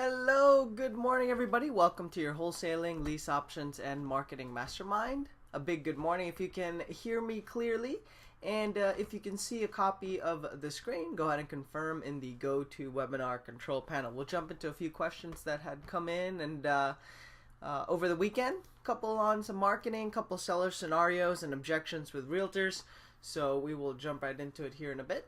Hello, good morning, everybody. Welcome to your wholesaling, lease options, and marketing mastermind. A big good morning. If you can hear me clearly and if you can see a copy of the screen, go ahead and confirm in the go to webinar control panel. We'll jump into a few questions that had come in and over the weekend, couple on some marketing, couple seller scenarios and objections with realtors. So we will jump right into it here in a bit.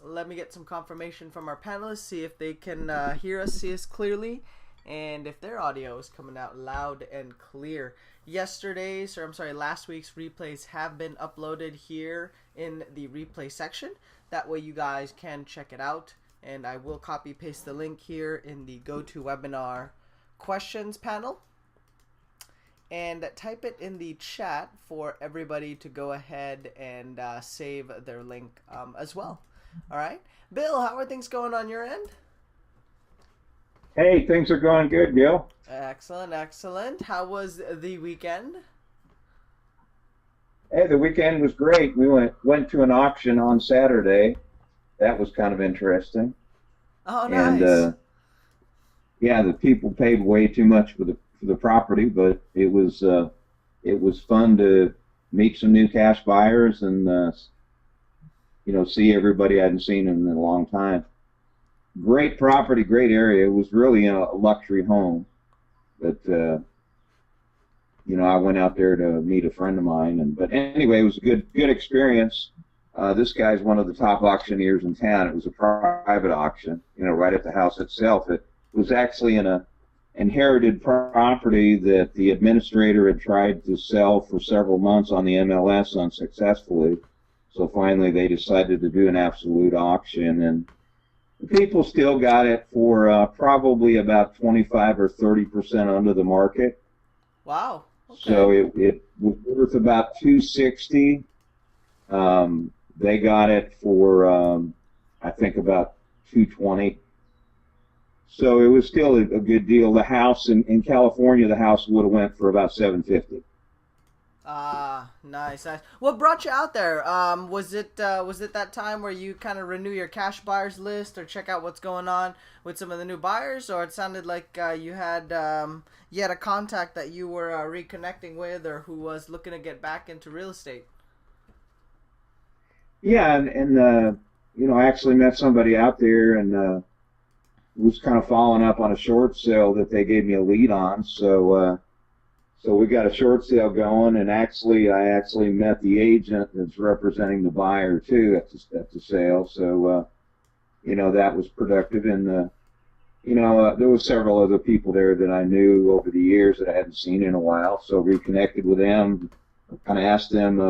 Let me get some confirmation from our panelists, see if they can hear us, see us clearly, and if their audio is coming out loud and clear. Last week's replays have been uploaded here in the replay section. That way you guys can check it out, and I will copy paste the link here in the GoToWebinar questions panel. And type it in the chat for everybody to go ahead and save their link as well. All right. Bill, how are things going on your end? Hey, things are going good, Gil. Excellent, excellent. How was the weekend? Hey, the weekend was great. We went to an auction on Saturday. That was kind of interesting. Oh, nice. And yeah, the people paid way too much for the property, but it was fun to meet some new cash buyers and see everybody I hadn't seen in a long time. Great property, great area. It was really a luxury home. But, I went out there to meet a friend of mine. But anyway, it was a good experience. This guy's one of the top auctioneers in town. It was a private auction, right at the house itself. It was actually in a inherited property that the administrator had tried to sell for several months on the MLS unsuccessfully. So finally they decided to do an absolute auction, and the people still got it for probably about 25 or 30% under the market. Wow. Okay. So it was worth about $260. They got it for I think about $220. So it was still a good deal. The house in California, the house would have went for about $750. Nice. What brought you out there? Was it that time where you kind of renew your cash buyers list or check out what's going on with some of the new buyers, or it sounded like you had a contact that you were reconnecting with, or who was looking to get back into real estate? Yeah, and I actually met somebody out there and was kind of following up on a short sale that they gave me a lead on. So we got a short sale going, and I actually met the agent that's representing the buyer too at the sale. So that was productive, and there was several other people there that I knew over the years that I hadn't seen in a while. So reconnected with them, kind of asked them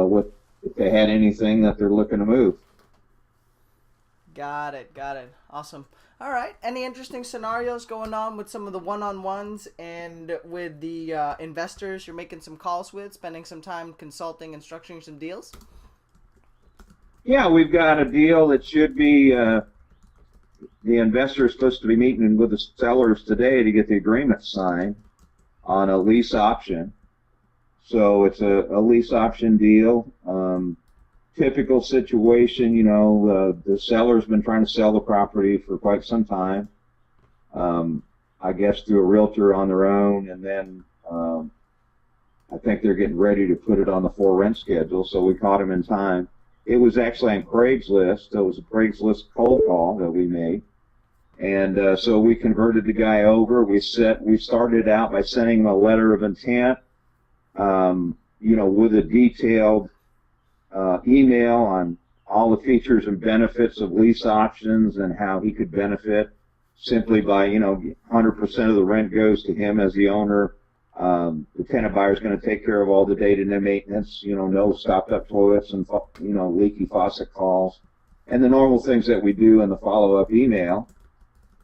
if they had anything that they're looking to move. Got it. Awesome. All right. Any interesting scenarios going on with some of the one-on-ones and with the investors you're making some calls with, spending some time consulting and structuring some deals? Yeah, we've got a deal that should be, the investor is supposed to be meeting with the sellers today to get the agreement signed on a lease option. So it's a lease option deal. Typical situation, the seller's been trying to sell the property for quite some time, I guess through a realtor on their own, and then I think they're getting ready to put it on the for rent schedule, so we caught him in time. It was actually on Craigslist. So it was a Craigslist cold call that we made, and so we converted the guy over. We started out by sending him a letter of intent, with a detailed email on all the features and benefits of lease options and how he could benefit simply by, 100% of the rent goes to him as the owner. The tenant buyer is going to take care of all the day-to-day maintenance, no stopped-up toilets and, leaky faucet calls, and the normal things that we do in the follow-up email.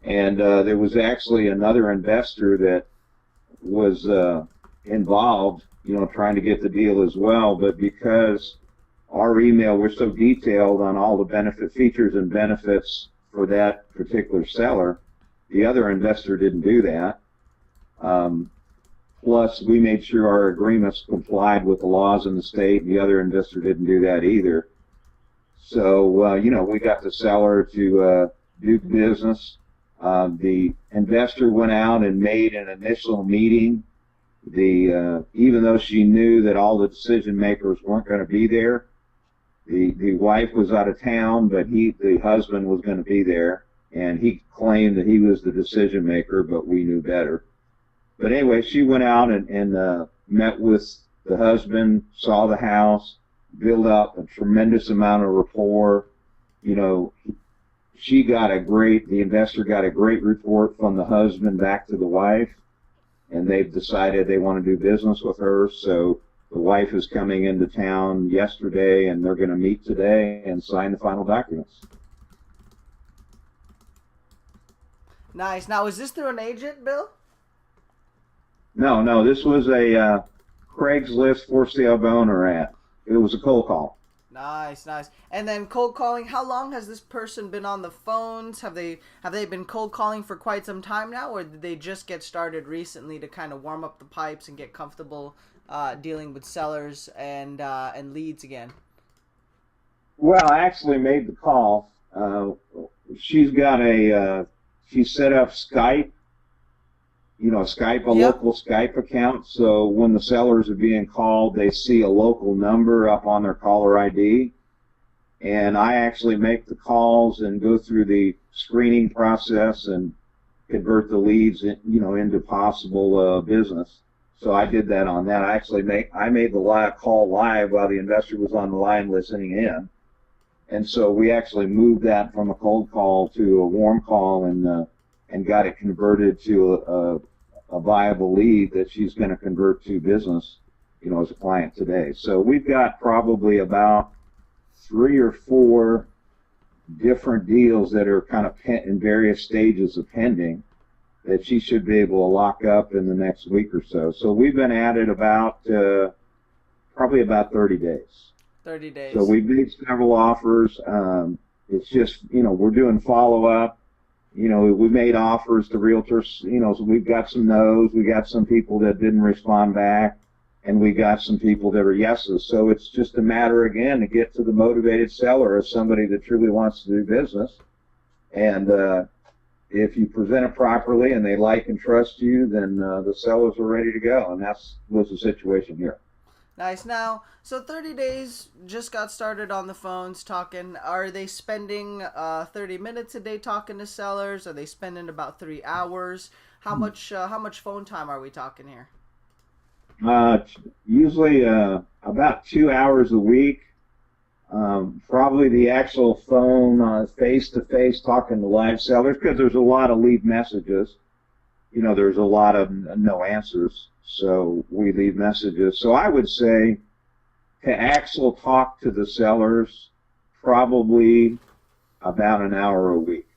And there was actually another investor that was involved, trying to get the deal as well, but because our email was so detailed on all the benefit features and benefits for that particular seller, the other investor didn't do that. Plus, we made sure our agreements complied with the laws in the state, and the other investor didn't do that either. So, we got the seller to do business. The investor went out and made an initial meeting. Even though she knew that all the decision makers weren't going to be there, the wife was out of town, but the husband was going to be there, and he claimed that he was the decision maker, but we knew better. But anyway, she went out and met with the husband, saw the house, built up a tremendous amount of rapport. You know, the investor got a great report from the husband back to the wife, and they've decided they want to do business with her. So the wife is coming into town yesterday, and they're going to meet today and sign the final documents. Nice. Now, is this through an agent, Bill? No, this was a Craigslist for sale by owner ad. It was a cold call. Nice. And then cold calling, how long has this person been on the phones? Have they been cold calling for quite some time now, or did they just get started recently to kind of warm up the pipes and get comfortable dealing with sellers and leads again? Well, I actually made the call. She's set up Skype, a local Skype account. So when the sellers are being called, they see a local number up on their caller ID. And I actually make the calls and go through the screening process and convert the leads, into possible business. So I did that on that. I made the live call live while the investor was on the line listening in. And so we actually moved that from a cold call to a warm call and got it converted to a viable lead that she's going to convert to business, as a client today. So we've got probably about 3 or 4 different deals that are kind of in various stages of pending that she should be able to lock up in the next week or so. So we've been at it probably about 30 days. 30 days. So we've made several offers. It's just, we're doing follow-up. We made offers to realtors, so we've got some no's, we got some people that didn't respond back, and we got some people that are yeses. So it's just a matter, again, to get to the motivated seller as somebody that truly wants to do business. And if you present it properly and they like and trust you, then the sellers are ready to go, and was the situation here. Nice. Now, so 30 days, just got started on the phones talking. Are they spending 30 minutes a day talking to sellers? Are they spending about 3 hours? How much phone time are we talking here? Usually about 2 hours a week. Probably the actual phone face-to-face talking to live sellers, because there's a lot of leave messages. There's a lot of no answers. So we leave messages. So I would say to actual talk to the sellers, probably about an hour a week.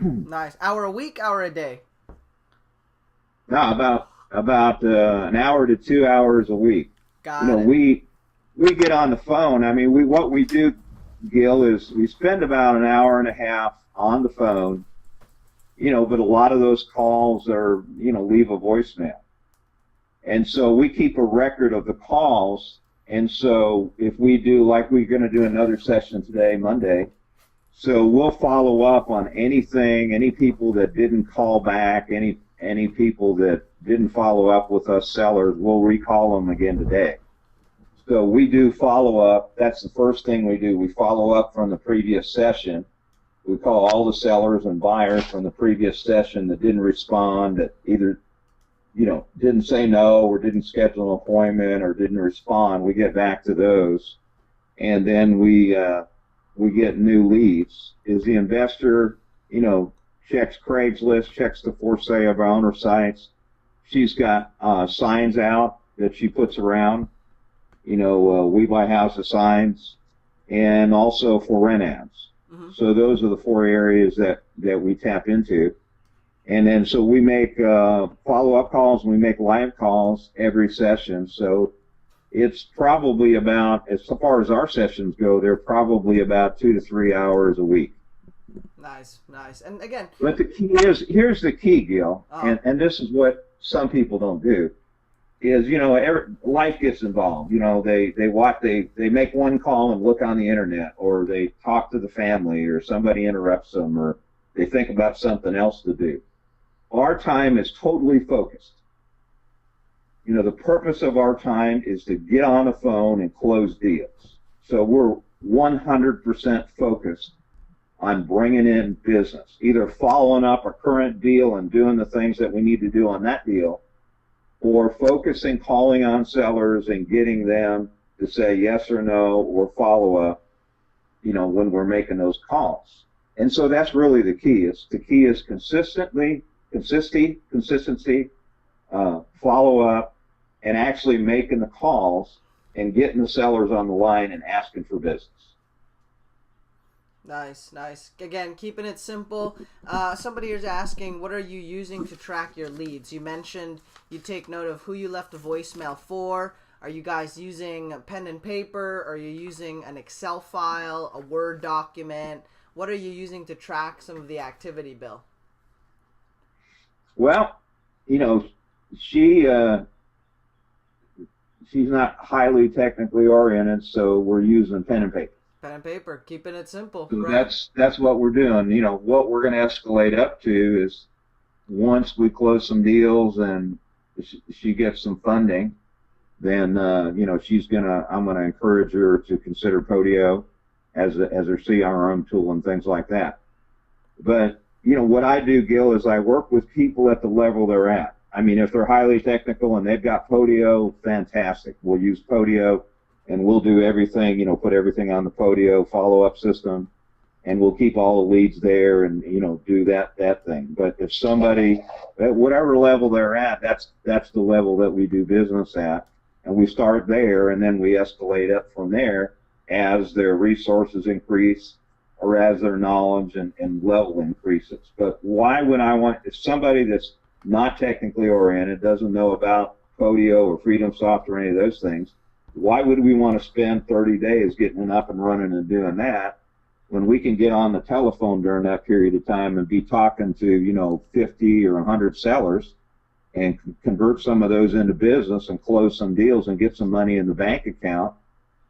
Nice. Hour a week, hour a day? No, about an hour to 2 hours a week. Got it. We get on the phone. I mean, what we do, Gil, is we spend about an hour and a half on the phone. But a lot of those calls are, leave a voicemail. And so we keep a record of the calls. And so if we do, like we're going to do another session today, Monday, so we'll follow up on anything, any people that didn't call back, any people that didn't follow up with us sellers, we'll recall them again today. So we do follow up. That's the first thing we do. We follow up from the previous session. We call all the sellers and buyers from the previous session that didn't respond, that either, didn't say no or didn't schedule an appointment or didn't respond. We get back to those, and then we get new leads. Is the investor, checks Craigslist, checks the for sale by owner sites. She's got signs out that she puts around, we buy houses signs, and also for rent ads. Mm-hmm. So those are the 4 areas that we tap into. And then so we make follow-up calls and we make live calls every session. So it's probably about, as far as our sessions go, they're probably about 2 to 3 hours a week. Nice. And again, but the key is, here's the key, Gil, and this is what some people don't do, is, life gets involved. They make one call and look on the internet, or they talk to the family, or somebody interrupts them, or they think about something else to do. Our time is totally focused. You know, the purpose of our time is to get on the phone and close deals. So we're 100% focused on bringing in business, either following up a current deal and doing the things that we need to do on that deal, or focusing, calling on sellers and getting them to say yes or no or follow up, you know, when we're making those calls. And so that's really the key. The key is consistency, follow up, and actually making the calls and getting the sellers on the line and asking for business. Nice, nice. Again, keeping it simple. Somebody is asking, what are you using to track your leads? You mentioned you take note of who you left a voicemail for. Are you guys using pen and paper? Are you using an Excel file, a Word document? What are you using to track some of the activity, Bill? Well, you know, she's not highly technically oriented, so we're using pen and paper. Pen and paper, keeping it simple. So right. that's what we're doing. You know, what we're going to escalate up to is once we close some deals and she gets some funding, then you know, I'm gonna encourage her to consider Podio as her CRM tool and things like that. But you know, what I do, Gil, is I work with people at the level they're at. I mean, if they're highly technical and they've got Podio, fantastic. We'll use Podio and we'll do everything, you know, put everything on the Podio follow-up system, and we'll keep all the leads there and, you know, do that thing. But if somebody, at whatever level they're at, that's the level that we do business at. And we start there, and then we escalate up from there as their resources increase or as their knowledge and level increases. But why would I want, if somebody that's not technically oriented, doesn't know about Podio or FreedomSoft or any of those things, why would we want to spend 30 days getting it up and running and doing that when we can get on the telephone during that period of time and be talking to, you know, 50 or 100 sellers and convert some of those into business and close some deals and get some money in the bank account.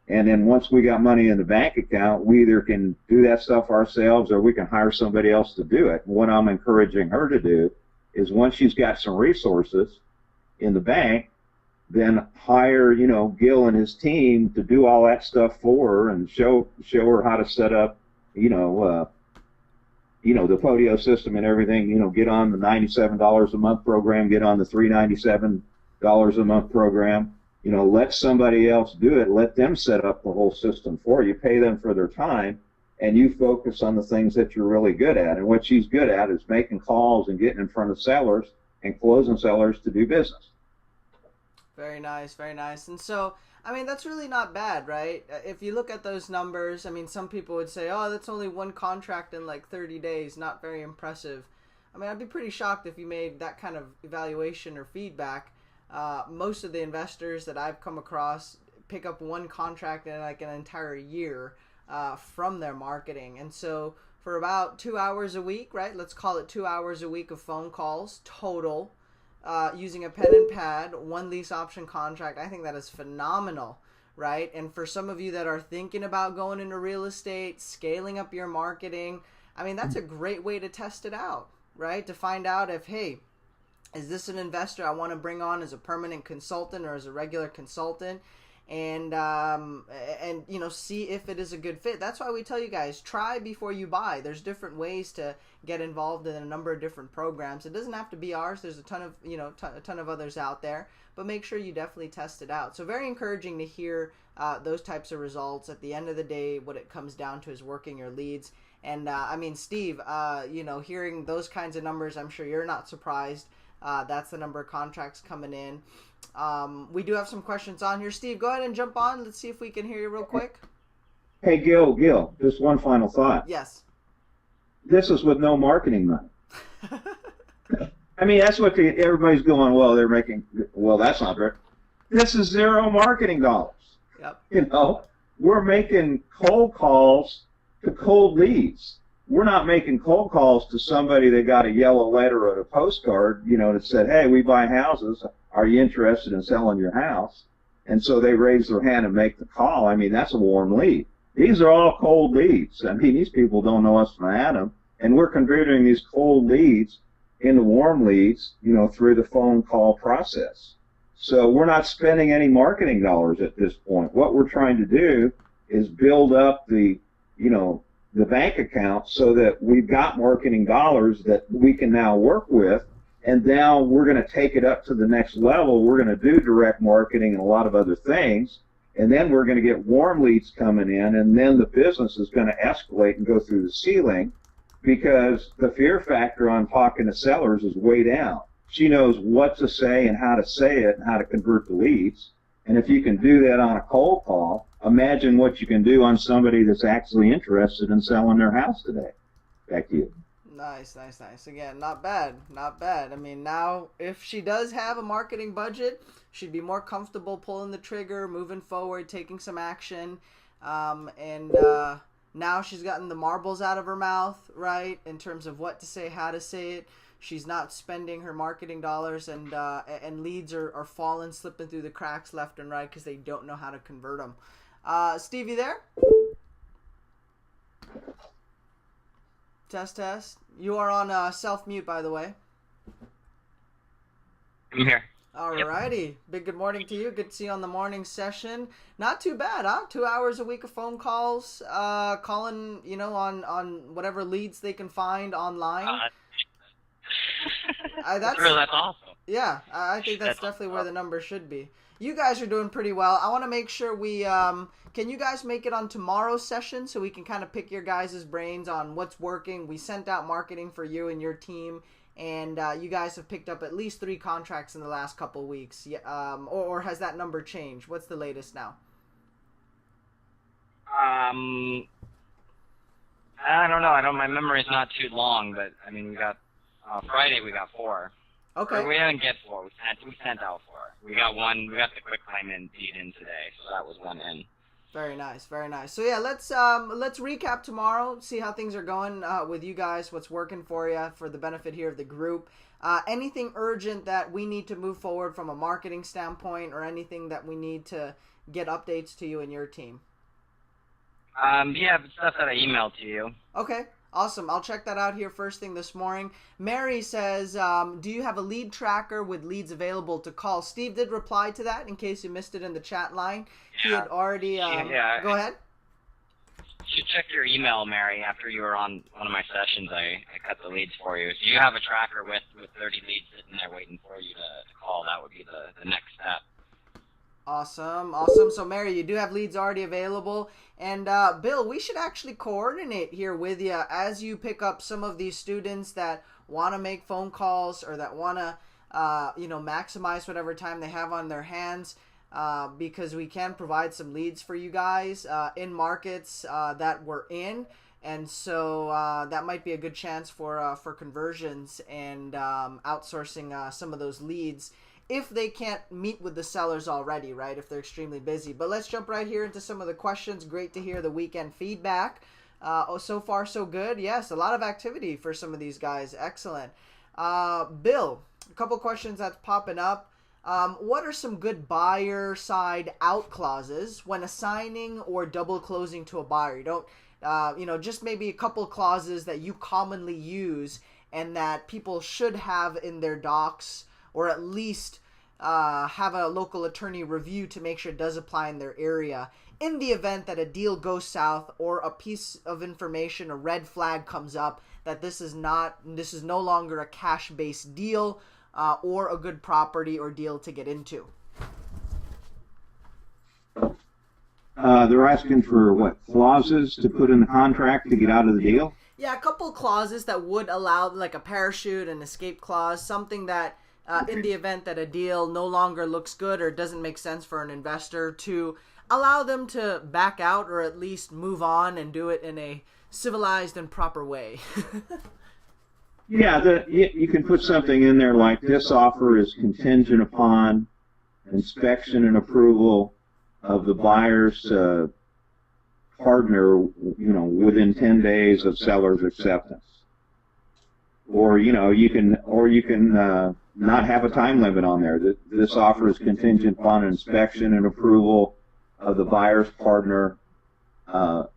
And then once we got money in the bank account, we either can do that stuff ourselves or we can hire somebody else to do it. What I'm encouraging her to do is once she's got some resources in the bank, then hire, you know, Gil and his team to do all that stuff for her and show her how to set up, you know, the Podio system and everything, you know, get on the $97 a month program, get on the $397 a month program, you know, let somebody else do it, let them set up the whole system for you, pay them for their time, and you focus on the things that you're really good at. And what she's good at is making calls and getting in front of sellers and closing sellers to do business. Very nice, very nice. And so, I mean, that's really not bad, right? If you look at those numbers, I mean, some people would say, oh, that's only one contract in like 30 days, not very impressive. I mean, I'd be pretty shocked if you made that kind of evaluation or feedback. Most of the investors that I've come across pick up one contract in like an entire year from their marketing. And so for about 2 hours a week, right? Let's call it 2 hours a week of phone calls total, using a pen and pad, one lease option contract. I think that is phenomenal, right? And for some of you that are thinking about going into real estate, scaling up your marketing, I mean, that's a great way to test it out, right? To find out if, hey, is this an investor I want to bring on as a permanent consultant or as a regular consultant? And you know, see if it is a good fit. That's why we tell you guys, try before you buy. There's different ways to get involved in a number of different programs. It doesn't have to be ours. There's a ton of, you know, a ton of others out there, but make sure you definitely test it out. So very encouraging to hear those types of results. At the end of the day, what it comes down to is working your leads. And I mean, Steve, you know, hearing those kinds of numbers, I'm sure you're not surprised. That's the number of contracts coming in. We do have some questions on here. Steve, go ahead and jump on. Let's see if we can hear you real quick. Hey, Gil, just one final thought. Yes. This is with no marketing money. I mean, that's what everybody's going, well, they're making, well, that's not right. This is zero marketing dollars. Yep. You know, we're making cold calls to cold leads. We're not making cold calls to somebody that got a yellow letter or a postcard, you know, that said, hey, we buy houses. Are you interested in selling your house? And so they raise their hand and make the call. I mean, that's a warm lead. These are all cold leads. I mean, these people don't know us from Adam. and we're converting these cold leads into warm leads, through the phone call process. So we're not spending any marketing dollars at this point. What we're trying to do is build up the bank account so that we've got marketing dollars that we can now work with. And now we're going to take it up to the next level. We're going to do direct marketing and a lot of other things. And then we're going to get warm leads coming in. And then the business is going to escalate and go through the ceiling because the fear factor on talking to sellers is way down. She knows what to say and how to say it and how to convert the leads. And if you can do that on a cold call, imagine what you can do on somebody that's actually interested in selling their house today. Back to you. Nice. Again, not bad. I mean, now if she does have a marketing budget, she'd be more comfortable pulling the trigger, moving forward, taking some action. And now she's gotten the marbles out of her mouth, right, in terms of what to say, how to say it. She's not spending her marketing dollars, and leads are falling, slipping through the cracks left and right because they don't know how to convert them. Steve, you there? Test. You are on self-mute, by the way. I'm here. Alrighty. Yep. Big good morning to you. Good to see you on the morning session. Not too bad, huh? 2 hours a week of phone calls, calling, on whatever leads they can find online. That's awesome. Yeah, I think that's definitely where the number should be. You guys are doing pretty well. I want to make sure we can you guys make it on tomorrow's session so we can kind of pick your guys' brains on what's working. We sent out marketing for you and your team, and you guys have picked up at least 3 contracts in the last couple weeks. Or has that number changed? What's the latest now? I don't know. My memory's not too long, but I mean, we got Friday. We got 4. Okay. Or we didn't get 4. We sent out 4. We got 1. We got the quick claim in deed in today, so that was 1 in. Very nice. So yeah, let's recap tomorrow. See how things are going with you guys. What's working for you for the benefit here of the group. Anything urgent that we need to move forward from a marketing standpoint, or anything that we need to get updates to you and your team. Yeah, stuff that I emailed to you. Okay. Awesome. I'll check that out here first thing this morning. Mary says, do you have a lead tracker with leads available to call? Steve did reply to that in case you missed it in the chat line. Yeah. He had already... Go ahead. You should check your email, Mary. After you were on one of my sessions, I cut the leads for you. So you have a tracker with 30 leads sitting there waiting for you to call. That would be the next step. Awesome. So, Mary, you do have leads already available. And, Bill, we should actually coordinate here with you as you pick up some of these students that want to make phone calls or that want to, maximize whatever time they have on their hands, because we can provide some leads for you guys in markets that we're in. And so that might be a good chance for conversions and outsourcing some of those leads, if they can't meet with the sellers already, right? If they're extremely busy. But let's jump right here into some of the questions. Great to hear the weekend feedback. So far, so good. Yes, a lot of activity for some of these guys. Excellent. Bill, a couple questions that's popping up. What are some good buyer side out clauses when assigning or double closing to a buyer? You don't, just maybe a couple clauses that you commonly use and that people should have in their docs, or at least have a local attorney review to make sure it does apply in their area. In the event that a deal goes south or a piece of information, a red flag comes up that this is no longer a cash-based deal or a good property or deal to get into. They're asking for what, clauses to put in the contract to get out of the deal? Yeah, a couple clauses that would allow, like a parachute, an escape clause, something that in the event that a deal no longer looks good or doesn't make sense for an investor, to allow them to back out or at least move on and do it in a civilized and proper way. Yeah, you can put something in there like, this offer is contingent upon inspection and approval of the buyer's partner, within 10 days of seller's acceptance. Or you can not have a time limit on there. This offer is contingent upon inspection and approval of the buyer's partner on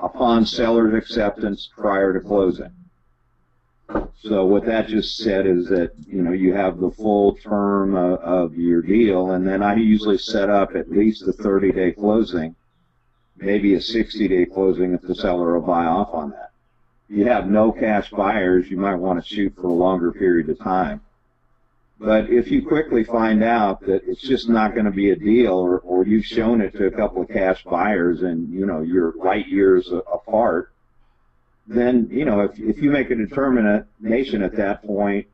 upon seller's acceptance prior to closing. So what that just said is that, you have the full term of your deal, and then I usually set up at least a 30-day closing, maybe a 60-day closing if the seller will buy off on that. If you have no cash buyers, you might want to shoot for a longer period of time. But if you quickly find out that it's just not going to be a deal, or you've shown it to a couple of cash buyers and, you're light years apart, then, if you make a determination at that point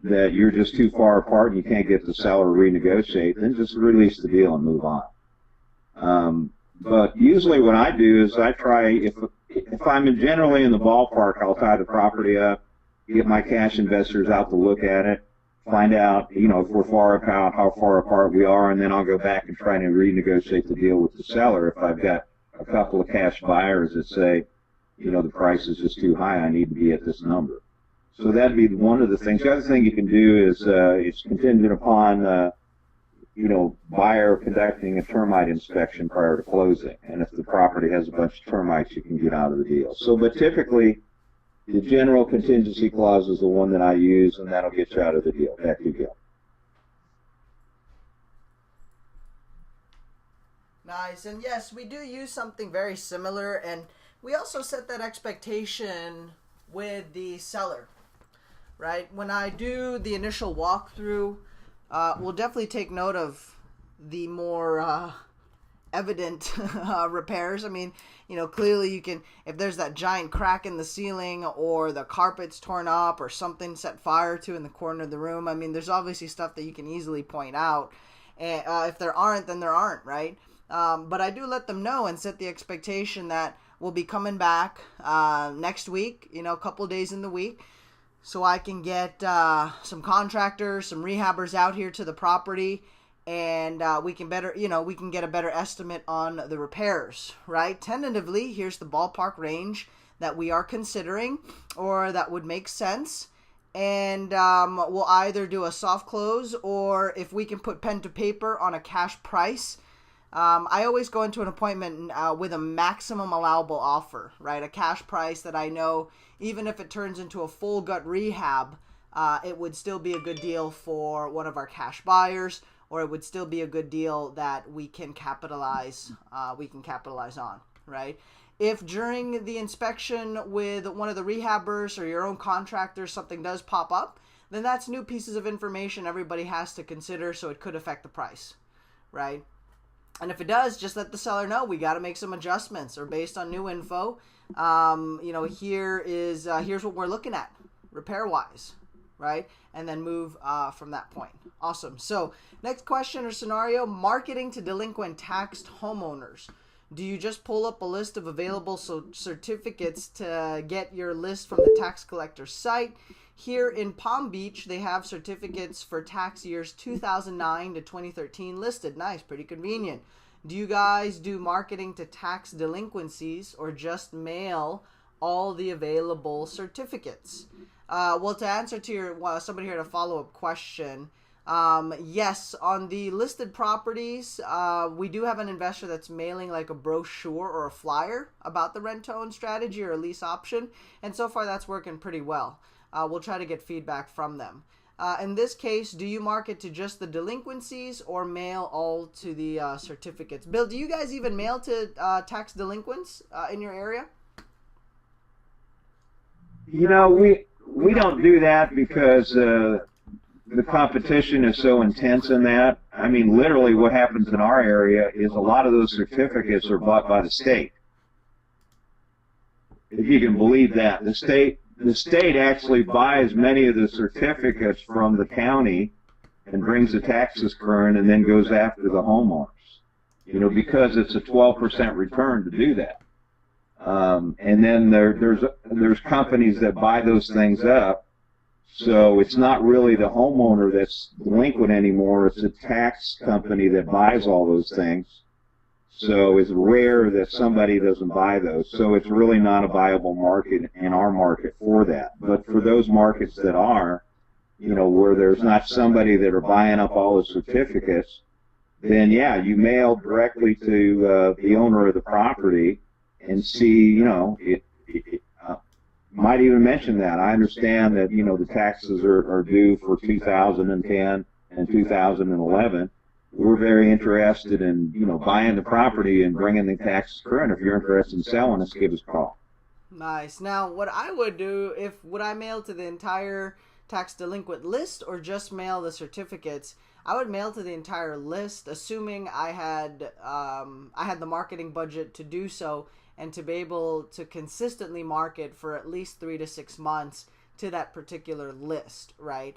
that you're just too far apart and you can't get the seller to renegotiate, then just release the deal and move on. But usually what I do is I try, if I'm generally in the ballpark, I'll tie the property up, get my cash investors out to look at it, find out, if we're far apart, how far apart we are, and then I'll go back and try to renegotiate the deal with the seller if I've got a couple of cash buyers that say, the price is just too high, I need to be at this number. So that'd be one of the things. The other thing you can do is it's contingent upon, buyer conducting a termite inspection prior to closing. And if the property has a bunch of termites, you can get out of the deal. So, but typically, the general contingency clause is the one that I use, and that'll get you out of the deal. Back to you, Gil. Nice. And yes, we do use something very similar, and we also set that expectation with the seller, right? When I do the initial walkthrough, we'll definitely take note of the more evident repairs. I mean, clearly you can, if there's that giant crack in the ceiling or the carpet's torn up or something set fire to in the corner of the room, I mean, there's obviously stuff that you can easily point out. And if there aren't, then there aren't, right? But I do let them know and set the expectation that we'll be coming back next week, a couple days in the week, so I can get some contractors, some rehabbers out here to the property, and we can get a better estimate on the repairs, right? Tentatively, here's the ballpark range that we are considering, or that would make sense, and we'll either do a soft close, or if we can put pen to paper on a cash price. I always go into an appointment with a maximum allowable offer, right? A cash price that I know, even if it turns into a full gut rehab, it would still be a good deal for one of our cash buyers, or it would still be a good deal that we can capitalize on, right? If during the inspection with one of the rehabbers or your own contractor something does pop up, then that's new pieces of information everybody has to consider, so it could affect the price, right? And if it does, just let the seller know we got to make some adjustments, or based on new info, here's what we're looking at repair-wise, right? And then move from that point. Awesome. So next question or scenario, marketing to delinquent taxed homeowners. Do you just pull up a list of available certificates to get your list from the tax collector's site? Here in Palm Beach, they have certificates for tax years 2009 to 2013 listed. Nice, pretty convenient. Do you guys do marketing to tax delinquencies, or just mail all the available certificates? Well, to answer to your somebody here, a follow-up question, yes, on the listed properties, we do have an investor that's mailing like a brochure or a flyer about the rent-to-own strategy or a lease option, and so far that's working pretty well. We'll try to get feedback from them. In this case, do you market to just the delinquencies or mail all to the certificates? Bill, do you guys even mail to tax delinquents in your area? We don't do that because the competition is so intense in that. I mean, literally what happens in our area is a lot of those certificates are bought by the state. If you can believe that. The state actually buys many of the certificates from the county and brings the taxes current, and then goes after the homeowners, because it's a 12% return to do that. And then there's companies that buy those things up, so it's not really the homeowner that's delinquent anymore, it's a tax company that buys all those things. So it's rare that somebody doesn't buy those. So it's really not a viable market in our market for that. But for those markets that are, where there's not somebody that are buying up all the certificates, then yeah, you mail directly to the owner of the property, and see, might even mention that. I understand that, the taxes are due for 2010 and 2011. We're very interested in, buying the property and bringing the taxes current. If you're interested in selling us, give us a call. Nice. Now, what I would do, would I mail to the entire tax delinquent list or just mail the certificates? I would mail to the entire list, assuming I had the marketing budget to do so and to be able to consistently market for at least 3 to 6 months to that particular list, right?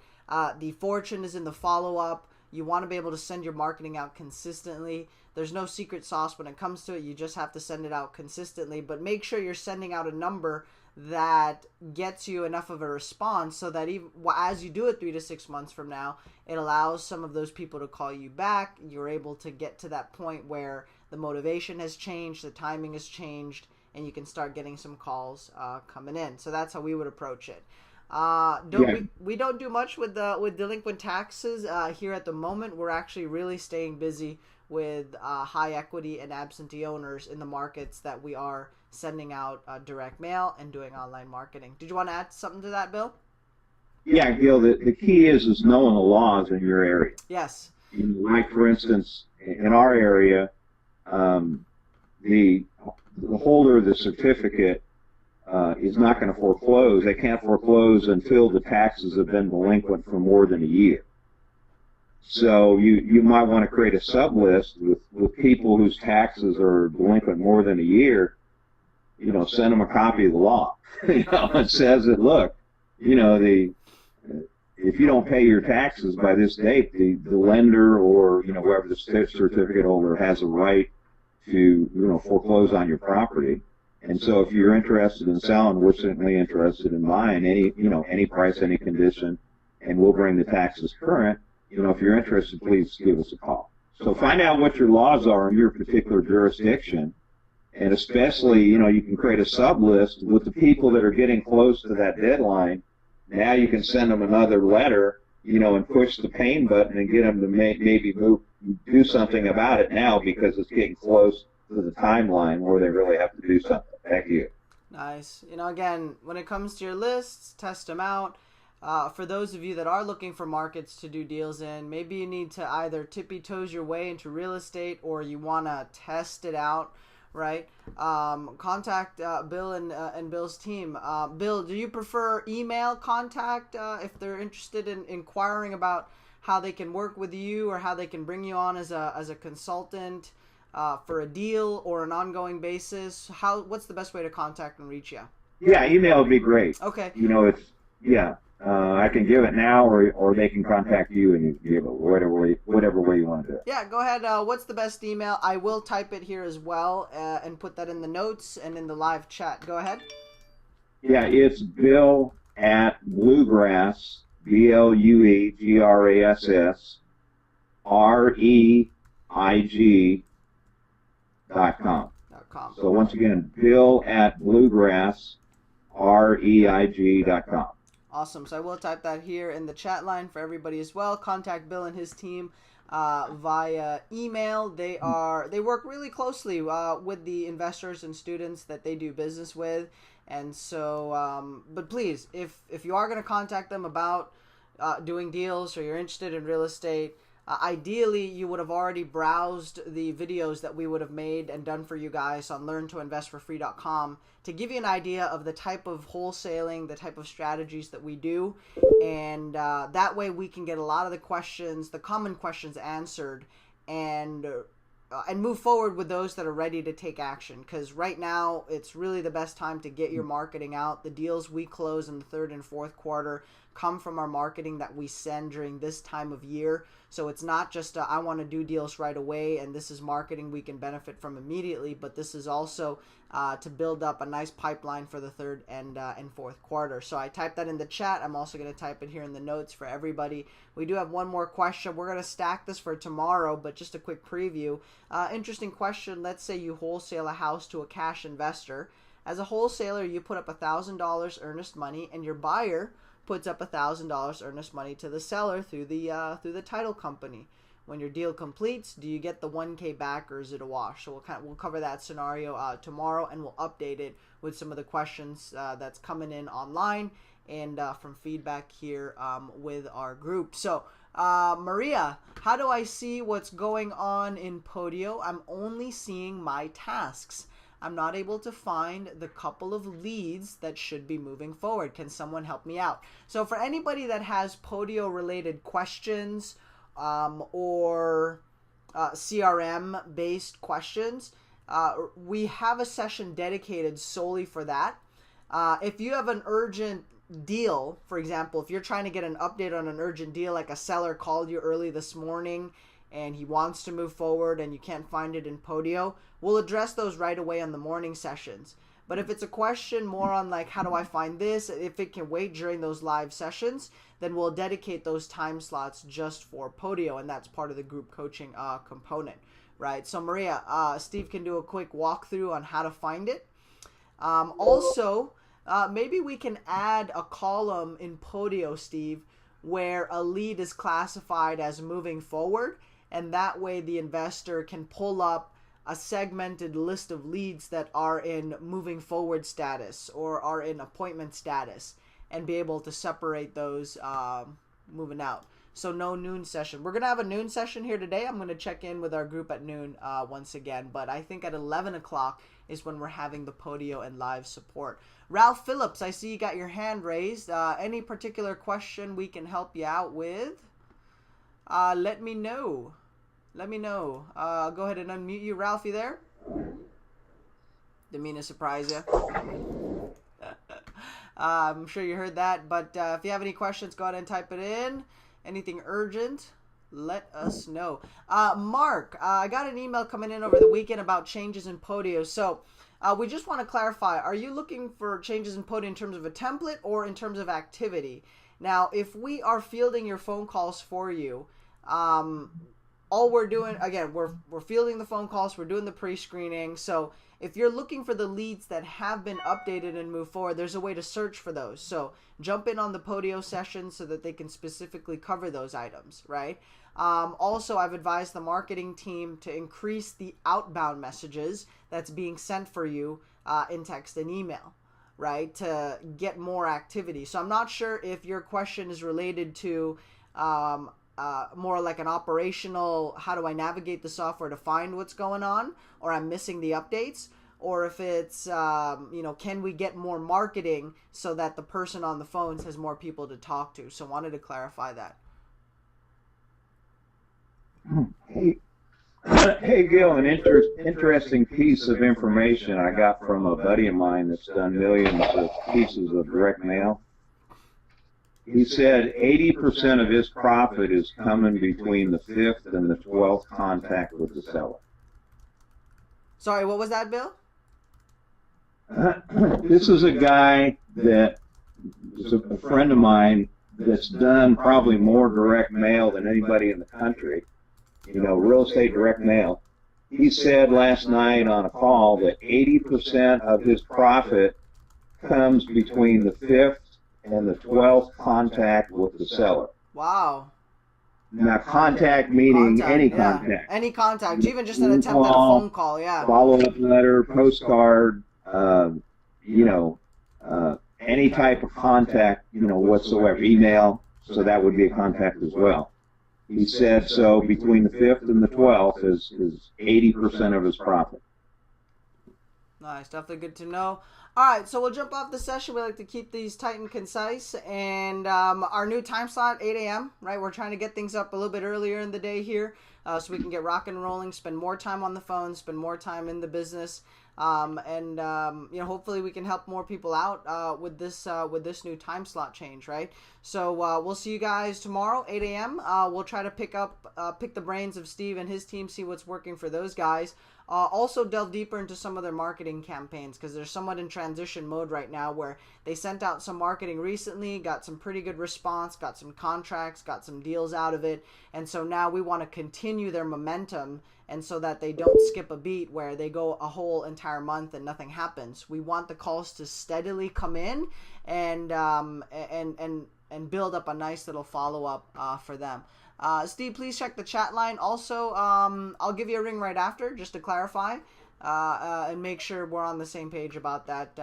The fortune is in the follow-up. You want to be able to send your marketing out consistently. There's no secret sauce when it comes to it. You just have to send it out consistently, but make sure you're sending out a number that gets you enough of a response so that even as you do it 3 to 6 months from now, it allows some of those people to call you back. You're able to get to that point where the motivation has changed, the timing has changed, and you can start getting some calls coming in. So that's how we would approach it. We don't do much with delinquent taxes here at the moment. We're actually really staying busy with high equity and absentee owners in the markets that we are sending out direct mail and doing online marketing. Did you want to add something to that, Bill? Yeah, Gil, the key is knowing the laws in your area. Yes. Like, for instance, in our area, the holder of the certificate is not going to foreclose. They can't foreclose until the taxes have been delinquent for more than a year. So you might want to create a sub-list with people whose taxes are delinquent more than a year. Send them a copy of the law. It says that, look, if you don't pay your taxes by this date, the lender or, whoever the certificate holder has a right to, foreclose on your property. And so if you're interested in selling, we're certainly interested in buying any price, any condition, and we'll bring the taxes current. If you're interested, please give us a call. So find out what your laws are in your particular jurisdiction, and especially, you can create a sub-list with the people that are getting close to that deadline. Now you can send them another letter, and push the pain button and get them to maybe do something about it now because it's getting close to the timeline where they really have to do something. Thank you. Nice. Again, when it comes to your lists, test them out. For those of you that are looking for markets to do deals in, maybe you need to either tippy-toes your way into real estate or you want to test it out, right? Contact Bill and Bill's team. Bill, do you prefer email contact if they're interested in inquiring about how they can work with you or how they can bring you on as a consultant for a deal or an ongoing basis? What's the best way to contact and reach you? Yeah, email would be great. Okay. I can give it now, or they can contact you and you can give it whatever way you want to do it. Yeah, go ahead. What's the best email? I will type it here as well and put that in the notes and in the live chat. Go ahead. Yeah, it's Bill at Bluegrass, BLUEGRASS, REIG.com. So once again, Bill at Bluegrass, REIG.com. Awesome. So I will type that here in the chat line for everybody as well. Contact Bill and his team via email. They work really closely with the investors and students that they do business with. And so, but please, if you are going to contact them about doing deals or you're interested in real estate, ideally you would have already browsed the videos that we would have made and done for you guys on learntoinvestforfree.com to give you an idea of the type of wholesaling, the type of strategies that we do, and that way we can get a lot of the common questions answered and move forward with those that are ready to take action, because right now it's really the best time to get your marketing out. The deals we close in the third and fourth quarter come from our marketing that we send during this time of year. So it's not just I want to do deals right away and this is marketing we can benefit from immediately, but this is also to build up a nice pipeline for the third and fourth quarter. So I typed that in the chat. I'm also going to type it here in the notes for everybody. We do have one more question. We're going to stack this for tomorrow, but just a quick preview. Interesting question. Let's say you wholesale a house to a cash investor. As a wholesaler, you put up $1,000 earnest money and your buyer puts up $1,000 earnest money to the seller through the title company. when your deal completes, do you get the 1K back or is it a wash? So we'll cover that scenario tomorrow, and we'll update it with some of the questions that's coming in online and from feedback here with our group. So Maria, how do I see what's going on in Podio? I'm only seeing my tasks. I'm not able to find the couple of leads that should be moving forward. Can someone help me out? So for anybody that has Podio related questions or CRM based questions, we have a session dedicated solely for that. If you have an urgent deal, for example, if you're trying to get an update on an urgent deal, like a seller called you early this morning and he wants to move forward and you can't find it in Podio, we'll address those right away on the morning sessions. But if it's a question more on like, how do I find this, if it can wait during those live sessions, then we'll dedicate those time slots just for Podio, and that's part of the group coaching component, right? So Maria, Steve can do a quick walkthrough on how to find it. Also, maybe we can add a column in Podio, Steve, where a lead is classified as moving forward, and that way the investor can pull up a segmented list of leads that are in moving forward status or are in appointment status, and be able to separate those moving out. So no noon session. We're going to have a noon session here today. I'm going to check in with our group at noon once again, but I think at 11 o'clock is when we're having the Podio and live support. Ralph Phillips, I see you got your hand raised. Any particular question we can help you out with? Let me know. Let me know. I'll go ahead and unmute you. Ralph, you there? Didn't mean to surprise you. I'm sure you heard that, but if you have any questions, go ahead and type it in. Anything urgent, let us know. Mark, I got an email coming in over the weekend about changes in Podio. So we just want to clarify, are you looking for changes in Podio in terms of a template or in terms of activity? Now, if we are fielding your phone calls for you, all we're doing, again, we're fielding the phone calls, we're doing the pre-screening. So if you're looking for the leads that have been updated and move forward, there's a way to search for those. So jump in on the Podio session so that they can specifically cover those items, right? Also, I've advised the marketing team to increase the outbound messages that's being sent for you in text and email, right, to get more activity. So I'm not sure if your question is related to more like an operational, how do I navigate the software to find what's going on, or I'm missing the updates, or if it's, can we get more marketing so that the person on the phones has more people to talk to? So wanted to clarify that. Hey, Gil, an interesting piece of information I got from a buddy of mine that's done millions of pieces of direct mail. He said 80% of his profit is coming between the 5th and the 12th contact with the seller. Sorry, what was that, Bill? This is a guy that is a friend of mine that's done probably more direct mail than anybody in the country, real estate direct mail. He said last night on a call that 80% of his profit comes between the 5th and the 12th contact with the seller. Wow. Now, contact meaning any contact. Any contact, even just an attempt at a phone call, yeah. Follow-up letter, postcard, any type of contact, whatsoever, email, so that would be a contact as well. He said so between the 5th and the 12th is 80% of his profit. Nice, definitely good to know. All right, so we'll jump off the session. We like to keep these tight and concise. And our new time slot, 8 a.m., right? We're trying to get things up a little bit earlier in the day here so we can get rock and rolling, spend more time on the phone, spend more time in the business. Hopefully we can help more people out with this new time slot change, right? So we'll see you guys tomorrow, 8 a.m. We'll try to pick the brains of Steve and his team, see what's working for those guys. Also delve deeper into some of their marketing campaigns, because they're somewhat in transition mode right now, where they sent out some marketing recently, got some pretty good response, got some contracts, got some deals out of it, and so now we want to continue their momentum, and so that they don't skip a beat where they go a whole entire month and nothing happens. We want the calls to steadily come in and build up a nice little follow-up for them. Steve, please check the chat line. Also, I'll give you a ring right after just to clarify and make sure we're on the same page about that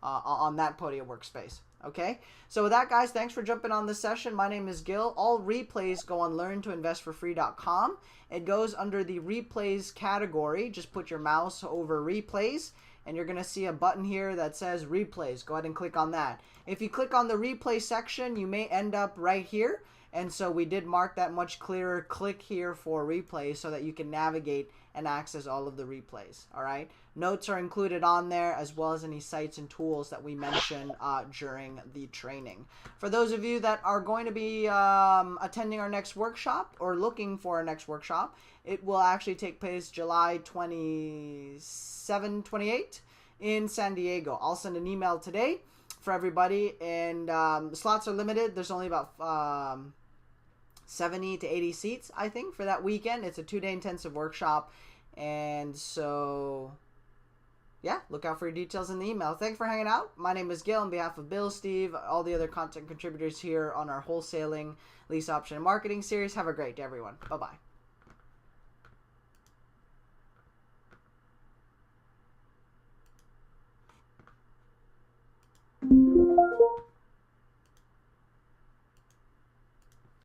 on that Podia workspace. Okay? So with that, guys, thanks for jumping on this session. My name is Gil. All replays go on learntoinvestforfree.com. It goes under the replays category. Just put your mouse over replays, and you're going to see a button here that says replays. Go ahead and click on that. If you click on the replay section, you may end up right here. And so we did mark that much clearer. Click here for replays so that you can navigate and access all of the replays. All right. Notes are included on there, as well as any sites and tools that we mention during the training. For those of you that are going to be attending our next workshop or looking for our next workshop, it will actually take place July 27, 28 in San Diego. I'll send an email today for everybody, and slots are limited. There's only about 70 to 80 seats, I think, for that weekend. It's a 2-day intensive workshop, and so yeah, look out for your details in the email. Thanks for hanging out. My name is Gil on behalf of Bill, Steve, all the other content contributors here on our wholesaling, lease option, and marketing series. Have a great day, everyone. Bye-bye.